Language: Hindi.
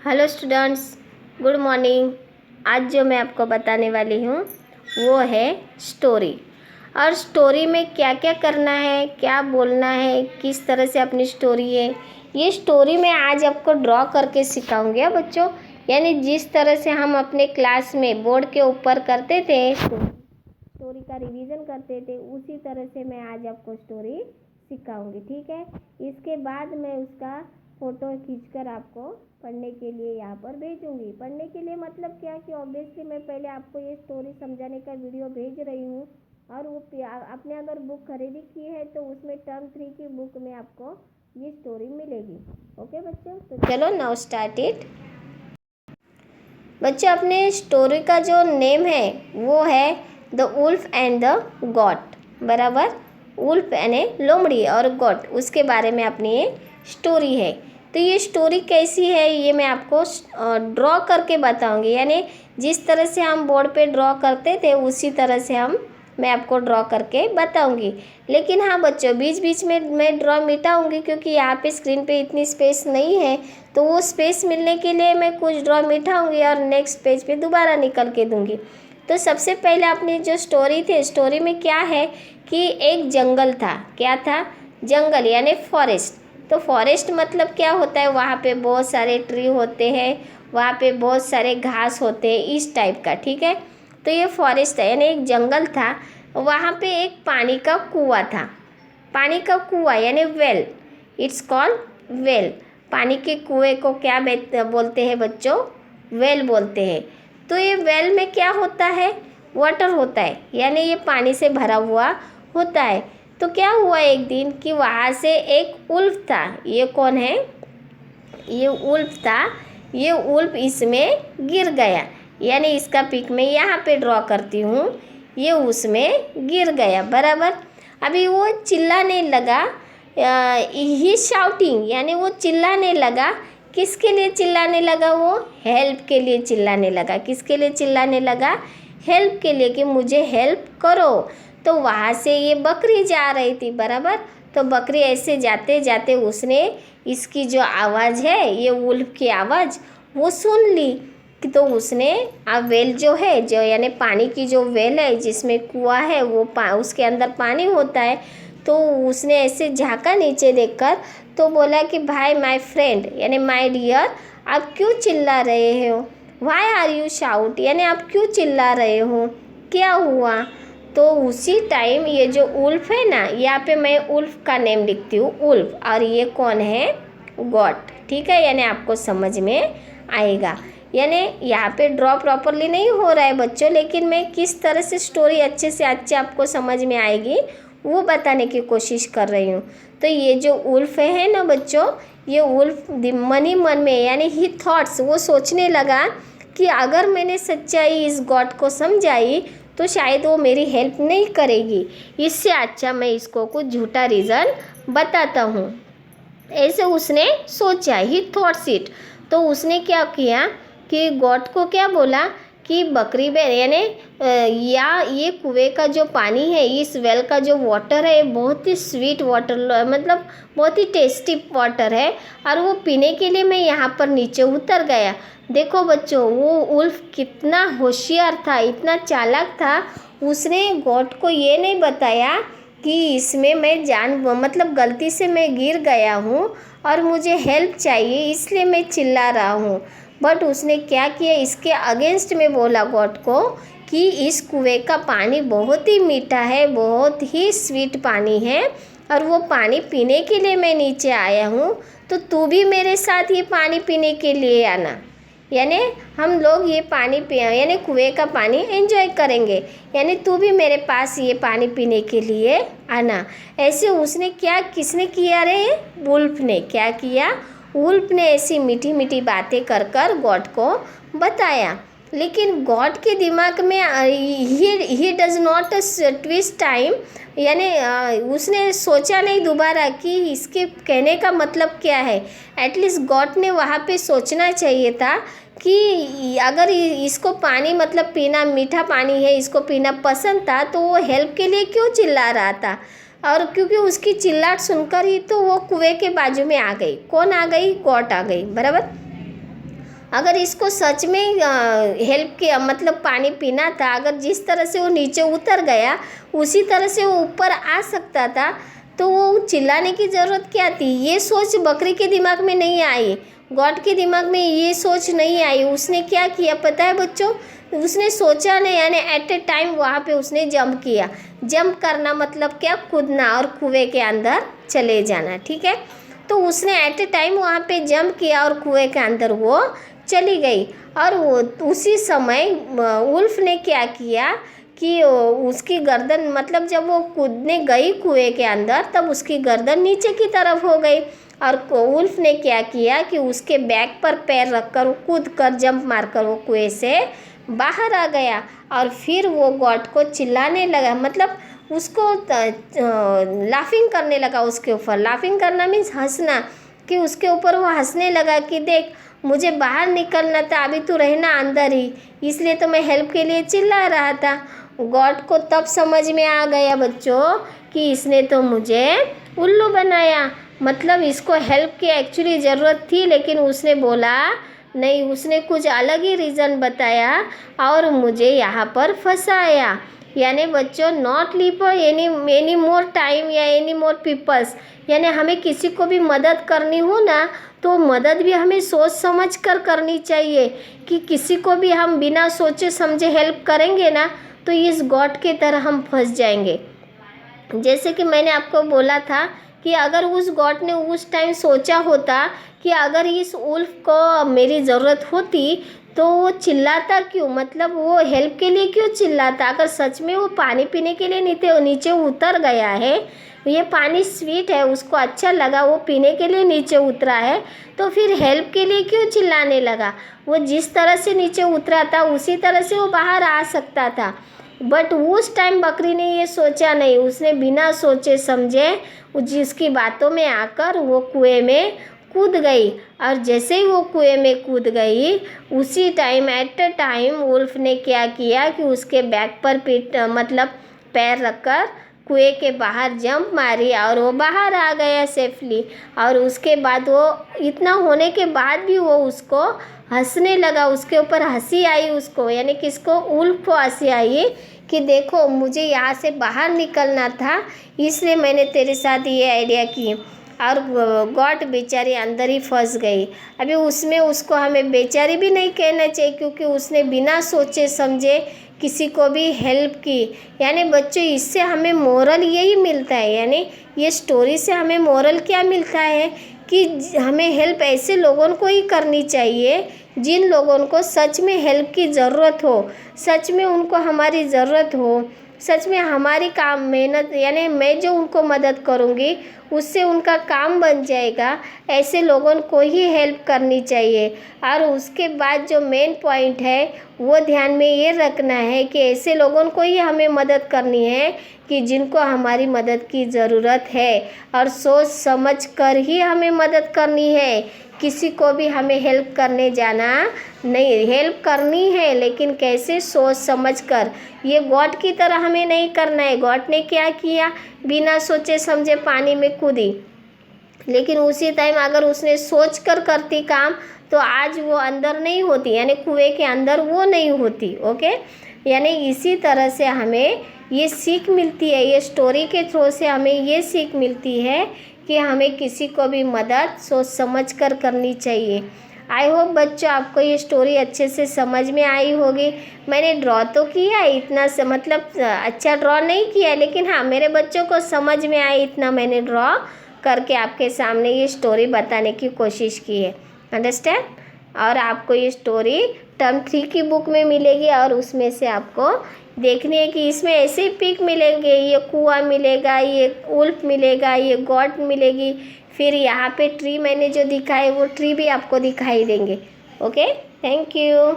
Hello students, good morning. आज जो मैं आपको बताने वाली हूँ वो है स्टोरी। और स्टोरी में क्या क्या करना है, क्या बोलना है, किस तरह से अपनी स्टोरी है, ये स्टोरी मैं आज आपको ड्रॉ करके सिखाऊंगी बच्चों। यानी जिस तरह से हम अपने क्लास में बोर्ड के ऊपर करते थे, स्टोरी का रिवीजन करते थे, उसी तरह से मैं आज आपको स्टोरी सिखाऊंगी। ठीक है। इसके बाद मैं उसका फ़ोटो खींचकर आपको पढ़ने के लिए यहाँ पर भेजूंगी। पढ़ने के लिए मतलब क्या कि ऑब्वियसली मैं पहले आपको ये स्टोरी समझाने का वीडियो भेज रही हूँ, और वो आपने अगर बुक खरीदी की है तो उसमें टर्म 3 की बुक में आपको ये स्टोरी मिलेगी। ओके बच्चों, तो चलो नाउ स्टार्ट इट। बच्चों, अपने स्टोरी का जो नेम है वो है the wolf and the goat. बराबर, वुल्फ यानी लोमड़ी और गॉट, उसके बारे में अपनी ये स्टोरी है। तो ये स्टोरी कैसी है ये मैं आपको ड्रॉ करके बताऊंगी। यानी जिस तरह से हम बोर्ड पे ड्रॉ करते थे उसी तरह से मैं आपको ड्रॉ करके बताऊंगी। लेकिन हाँ बच्चों, बीच बीच में मैं ड्रॉ मिटाऊंगी क्योंकि यहाँ पे स्क्रीन पे इतनी स्पेस नहीं है, तो वो स्पेस मिलने के लिए मैं कुछ ड्रॉ मिटाऊंगी और नेक्स्ट पेज पे दोबारा निकल के दूंगी। तो सबसे पहले अपनी जो स्टोरी थी, स्टोरी में क्या है कि एक जंगल था। क्या था? जंगल यानी फॉरेस्ट। तो फॉरेस्ट मतलब क्या होता है, वहाँ पे बहुत सारे ट्री होते हैं, वहाँ पे बहुत सारे घास होते हैं, इस टाइप का। ठीक है। तो ये फॉरेस्ट है यानी एक जंगल था। वहाँ पे एक पानी का कुआं था। पानी का कुआं यानी वेल, इट्स कॉल्ड वेल। पानी के कुएं को क्या बोलते हैं बच्चों? वेल बोलते हैं। तो ये वेल में क्या होता है? वाटर होता है, यानी ये पानी से भरा हुआ होता है। तो क्या हुआ एक दिन कि वहाँ से एक उल्फ था। ये कौन है? ये उल्फ था। ये उल्फ इसमें गिर गया, यानी इसका पिक मैं यहाँ पे ड्रॉ करती हूँ। ये उसमें गिर गया। बराबर। अभी वो चिल्लाने लगा, ही शाउटिंग, यानी वो चिल्लाने लगा। किसके लिए चिल्लाने लगा? वो हेल्प के लिए चिल्लाने लगा। किसके लिए चिल्लाने लगा? हेल्प के लिए, कि मुझे हेल्प करो। तो वहाँ से ये बकरी जा रही थी। बराबर। तो बकरी ऐसे जाते जाते उसने इसकी जो आवाज़ है, ये वुल्फ की आवाज़, वो सुन ली। कि तो उसने वेल जो है, जो यानी पानी की जो वेल है जिसमें कुआं है, वो उसके अंदर पानी होता है। तो उसने ऐसे झांका नीचे देखकर, तो बोला कि भाई, माय फ्रेंड यानी माय डियर, आप क्यों चिल्ला रहे हो? वाई आर यू शाउट, यानी आप क्यों चिल्ला रहे हो? क्या हुआ? तो उसी टाइम ये जो उल्फ है ना, यहाँ पे मैं उल्फ का नेम लिखती हूँ, उल्फ, और ये कौन है? गॉट। ठीक है, यानी आपको समझ में आएगा। यानी यहाँ पे ड्रॉ प्रॉपरली नहीं हो रहा है बच्चों, लेकिन मैं किस तरह से स्टोरी अच्छे से अच्छे आपको समझ में आएगी वो बताने की कोशिश कर रही हूँ। तो ये जो उल्फ है ना बच्चों, ये उल्फ मन ही मन में, यानी ही थॉट्स, वो सोचने लगा कि अगर मैंने सच्चाई इस गॉड को समझाई तो शायद वो मेरी हेल्प नहीं करेगी। इससे अच्छा मैं इसको कुछ झूठा रीज़न बताता हूँ। ऐसे उसने सोचा, ही थॉट्स इट। तो उसने क्या किया कि गॉड को क्या बोला कि बकरी बहन, यानी या ये कुएं का जो पानी है, इस वेल का जो वाटर है, बहुत ही स्वीट वाटर, मतलब बहुत ही टेस्टी वाटर है, और वो पीने के लिए मैं यहाँ पर नीचे उतर गया। देखो बच्चों, वो उल्फ कितना होशियार था, इतना चालाक था। उसने गॉड को ये नहीं बताया कि इसमें मैं मतलब गलती से मैं गिर गया हूँ और मुझे हेल्प चाहिए, इसलिए मैं चिल्ला रहा हूँ। बट उसने क्या किया, इसके अगेंस्ट में बोला गॉड को कि इस कुएं का पानी बहुत ही मीठा है, बहुत ही स्वीट पानी है, और वो पानी पीने के लिए मैं नीचे आया हूँ। तो तू भी मेरे साथ ये पानी पीने के लिए आना, यानी हम लोग ये पानी यानी कुएं का पानी एंजॉय करेंगे, यानी तू भी मेरे पास ये पानी पीने के लिए आना। ऐसे उसने क्या, किसने किया रे? वुल्फ ने। क्या किया? वुल्फ ने ऐसी मीठी मीठी बातें कर कर गॉड को बताया। लेकिन गॉड के दिमाग में he does not twist time, यानी उसने सोचा नहीं दोबारा कि इसके कहने का मतलब क्या है। एटलीस्ट गॉड ने वहाँ पे सोचना चाहिए था कि अगर इसको पानी मतलब पीना, मीठा पानी है, इसको पीना पसंद था, तो वो हेल्प के लिए क्यों चिल्ला रहा था? और क्योंकि उसकी चिल्लाहट सुनकर ही तो वो कुएं के बाजू में आ गई। कौन आ गई? गॉड आ गई। बराबर। अगर इसको सच में हेल्प किया मतलब पानी पीना था, अगर जिस तरह से वो नीचे उतर गया उसी तरह से वो ऊपर आ सकता था, तो वो चिल्लाने की ज़रूरत क्या थी? ये सोच बकरी के दिमाग में नहीं आई, गॉड के दिमाग में ये सोच नहीं आई। उसने क्या किया पता है बच्चों? उसने सोचा नहीं, यानी एट ए टाइम वहाँ पे उसने जंप किया। जंप करना मतलब क्या? कूदना और कुएं के अंदर चले जाना, ठीक है। तो उसने एट ए टाइम वहाँ पे जंप किया और कुएं के अंदर वो चली गई। और वो उसी समय वुल्फ ने क्या किया कि उसकी गर्दन मतलब जब वो कूदने गई कुएं के अंदर तब उसकी गर्दन नीचे की तरफ हो गई। और वुल्फ ने क्या किया कि उसके बैक पर पैर रखकर कूद कर जंप मारकर वो कुएं से बाहर आ गया। और फिर वो गॉड को चिल्लाने लगा, मतलब उसको लाफिंग करने लगा उसके ऊपर। लाफिंग करना मीन्स हंसना, कि उसके ऊपर वो हंसने लगा कि देख मुझे बाहर निकलना था, अभी तो रहना अंदर ही, इसलिए तो मैं हेल्प के लिए चिल्ला रहा था। गॉड को तब समझ में आ गया बच्चों कि इसने तो मुझे उल्लू बनाया, मतलब इसको हेल्प की एक्चुअली ज़रूरत थी, लेकिन उसने बोला नहीं, उसने कुछ अलग ही रीज़न बताया और मुझे यहाँ पर फंसाया। यानी बच्चों not leave for any more time या एनी मोर पीपल्स, यानी हमें किसी को भी मदद करनी हो ना तो मदद भी हमें सोच समझ कर करनी चाहिए। कि किसी को भी हम बिना सोचे समझे हेल्प करेंगे ना तो इस गॉड के तरह हम फंस जाएंगे। जैसे कि मैंने आपको बोला था कि अगर उस गॉड ने उस टाइम सोचा होता कि अगर इस उल्फ को मेरी ज़रूरत होती तो वो चिल्लाता क्यों, मतलब वो हेल्प के लिए क्यों चिल्लाता? अगर सच में वो पानी पीने के लिए नीचे उतर गया है, ये पानी स्वीट है, उसको अच्छा लगा, वो पीने के लिए नीचे उतरा है, तो फिर हेल्प के लिए क्यों चिल्लाने लगा? वो जिस तरह से नीचे उतरा था उसी तरह से वो बाहर आ सकता था। बट उस टाइम बकरी ने ये सोचा नहीं, उसने बिना सोचे समझे जिसकी बातों में आकर वो कुएं में कूद गई। और जैसे ही वो कुएं में कूद गई उसी time at a time wolf ने क्या किया कि उसके बैक पर मतलब पैर रखकर कुएं के बाहर जंप मारी और वो बाहर आ गया सेफली। और उसके बाद वो इतना होने के बाद भी वो उसको हंसने लगा, उसके ऊपर हंसी आई उसको, यानी किसको? वुल्फ को हंसी आई कि देखो मुझे यहाँ से बाहर निकलना था इसलिए मैंने तेरे साथ ये आइडिया की। और गॉड बेचारी अंदर ही फंस गई। अभी उसमें उसको हमें बेचारी भी नहीं कहना चाहिए क्योंकि उसने बिना सोचे समझे किसी को भी हेल्प की। यानी बच्चों इससे हमें मोरल यही मिलता है, यानी ये स्टोरी से हमें मोरल क्या मिलता है कि हमें हेल्प ऐसे लोगों को ही करनी चाहिए जिन लोगों को सच में हेल्प की ज़रूरत हो, सच में उनको हमारी ज़रूरत हो, सच में हमारी काम मेहनत यानी मैं जो उनको मदद करूँगी उससे उनका काम बन जाएगा, ऐसे लोगों को ही हेल्प करनी चाहिए। और उसके बाद जो मेन पॉइंट है वो ध्यान में ये रखना है कि ऐसे लोगों को ही हमें मदद करनी है कि जिनको हमारी मदद की ज़रूरत है, और सोच समझ कर ही हमें मदद करनी है। किसी को भी हमें हेल्प करने जाना नहीं, हेल्प करनी है लेकिन कैसे? सोच समझ कर। ये गॉड की तरह हमें नहीं करना है। गॉड ने क्या किया? बिना सोचे समझे पानी में कूदी, लेकिन उसी टाइम अगर उसने सोच कर करती काम तो आज वो अंदर नहीं होती, यानी कुएं के अंदर वो नहीं होती। ओके, यानी इसी तरह से हमें ये सीख मिलती है, ये स्टोरी के थ्रू से हमें ये सीख मिलती है कि हमें किसी को भी मदद सोच समझ कर करनी चाहिए। आई होप बच्चों आपको ये स्टोरी अच्छे से समझ में आई होगी। मैंने ड्रॉ तो किया इतना से, मतलब अच्छा ड्रॉ नहीं किया, लेकिन हाँ मेरे बच्चों को समझ में आए इतना मैंने ड्रॉ करके आपके सामने ये स्टोरी बताने की कोशिश की है। अंडरस्टैंड? और आपको ये स्टोरी टर्म 3 की बुक में मिलेगी और उसमें से आपको देखनी है कि इसमें ऐसे ही पिक मिलेंगे, ये कुआं मिलेगा, ये उल्फ मिलेगा, ये गॉड मिलेगी, फिर यहाँ पे ट्री मैंने जो दिखाए वो ट्री भी आपको दिखाई देंगे। Okay, thank you.